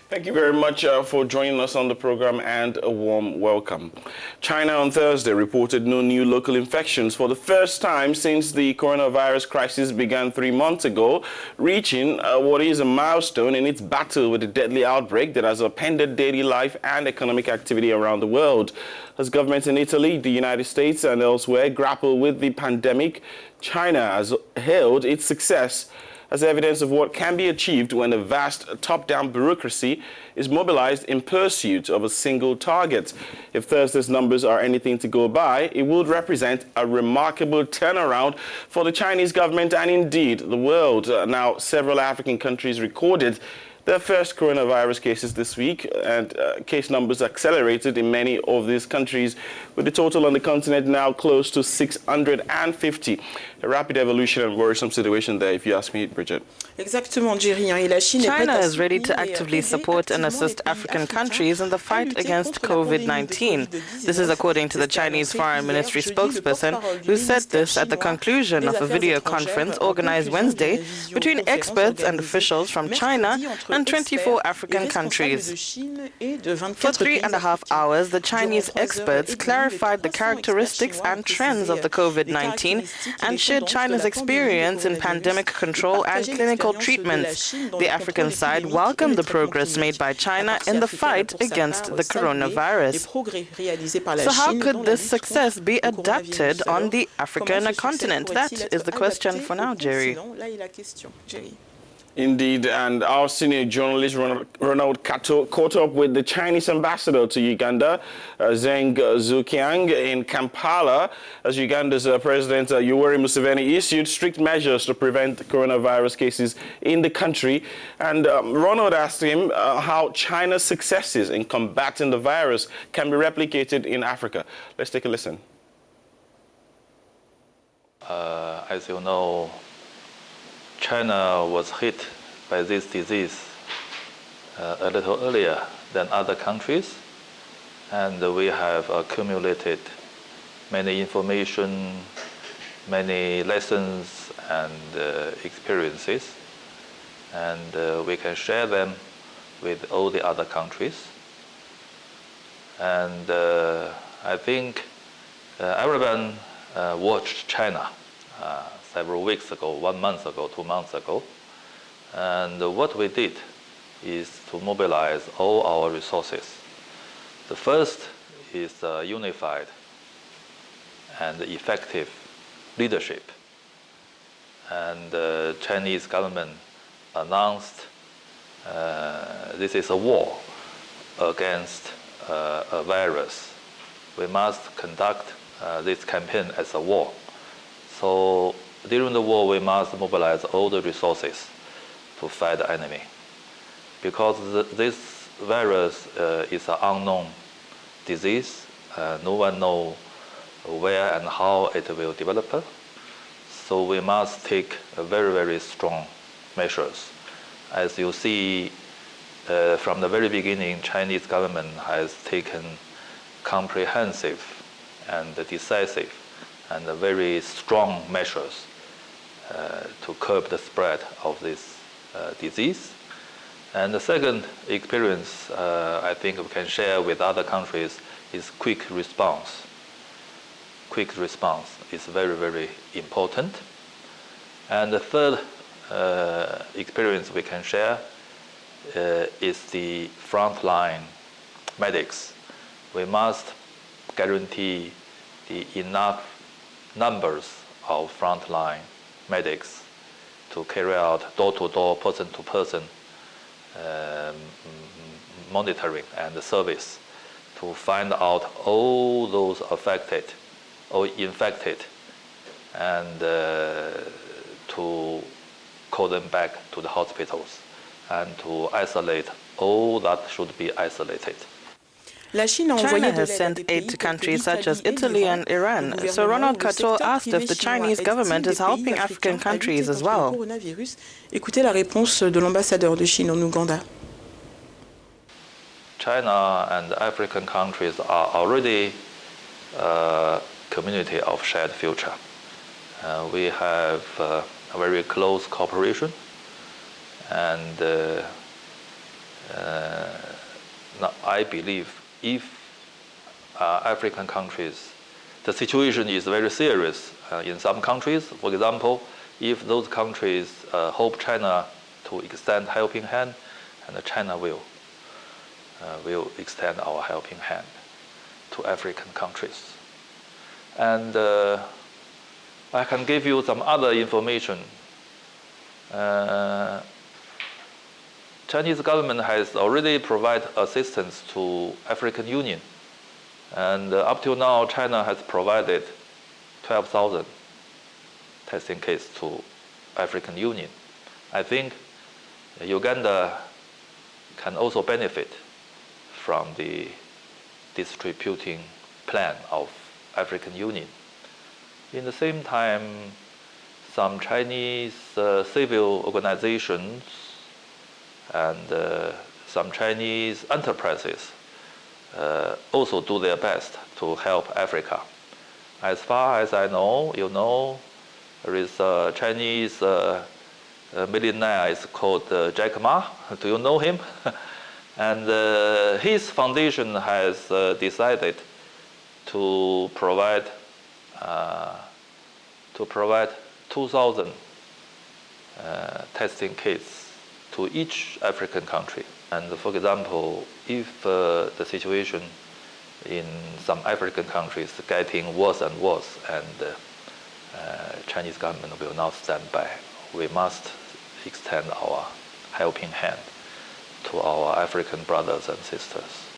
Thank you very much for joining us on the program and a warm welcome. China on Thursday reported no new local infections for the first time since the coronavirus crisis began 3 months ago, reaching what is a milestone in its battle with the deadly outbreak that has upended daily life and economic activity around the world. As governments in Italy, the United States and elsewhere grapple with the pandemic, China has hailed its success as evidence of what can be achieved when a vast top-down bureaucracy is mobilized in pursuit of a single target. If Thursday's numbers are anything to go by, it would represent a remarkable turnaround for the Chinese government and indeed the world. Now, several African countries recorded their first coronavirus cases this week, and case numbers accelerated in many of these countries, with the total on the continent now close to 650. A rapid evolution and worrisome situation there, if you ask me, Bridget. China is ready to actively support and assist African countries in the fight against COVID-19. This is according to the Chinese Foreign Ministry spokesperson, who said this at the conclusion of a video conference organized Wednesday between experts and officials from China and 24 African countries. For 3.5 hours, the Chinese experts clarified the characteristics and trends of the COVID-19 and shared China's experience in pandemic control and clinical treatments. The African side welcomed the progress made by China in the fight against the coronavirus. So how could this success be adapted on the African continent? That is the question for now, Jerry. Indeed, and our senior journalist, Ronald Kato, caught up with the Chinese ambassador to Uganda, Zeng Zukiang, in Kampala, as Uganda's President Yoweri Museveni issued strict measures to prevent coronavirus cases in the country. And Ronald asked him how China's successes in combating the virus can be replicated in Africa. Let's take a listen. As you know, China was hit by this disease a little earlier than other countries, and we have accumulated many information, many lessons and experiences, and we can share them with all the other countries. And I think everyone watched China several weeks ago, 1 month ago, 2 months ago. And what we did is to mobilize all our resources. The first is unified and effective leadership. And the Chinese government announced this is a war against a virus. We must conduct this campaign as a war. So during the war, we must mobilize all the resources to fight the enemy. Because this virus is an unknown disease. No one knows where and how it will develop. So we must take very, very strong measures. As you see, from the very beginning, Chinese government has taken comprehensive and decisive and very strong measures to curb the spread of this disease. And the second experience I think we can share with other countries is quick response. Quick response is very, very important. And the third experience we can share is the frontline medics. We must guarantee the enough numbers of frontline medics to carry out door-to-door, person-to-person monitoring and service to find out all those affected or infected and to call them back to the hospitals and to isolate all that should be isolated. China has sent aid to countries such as Italy and Iran. So Ronald Kato asked if the Chinese government is helping African countries as well. Écoutez la réponse de l'ambassadeur de Chine en Ouganda. China and African countries are already a community of shared future. We have a very close cooperation, and now, I believe if African countries, the situation is very serious in some countries. For example, if those countries hope China to extend helping hand, and China will extend our helping hand to African countries. And I can give you some other information. Chinese government has already provided assistance to African Union. And up till now, China has provided 12,000 testing kits to African Union. I think Uganda can also benefit from the distributing plan of African Union. In the same time, some Chinese civil organizations and some Chinese enterprises also do their best to help Africa. As far as I know, there is a Chinese millionaire, is called Jack Ma. Do you know him? And his foundation has decided to provide 2,000 testing kits to each African country. And for example, if the situation in some African countries is getting worse and worse, and Chinese government will not stand by, we must extend our helping hand to our African brothers and sisters.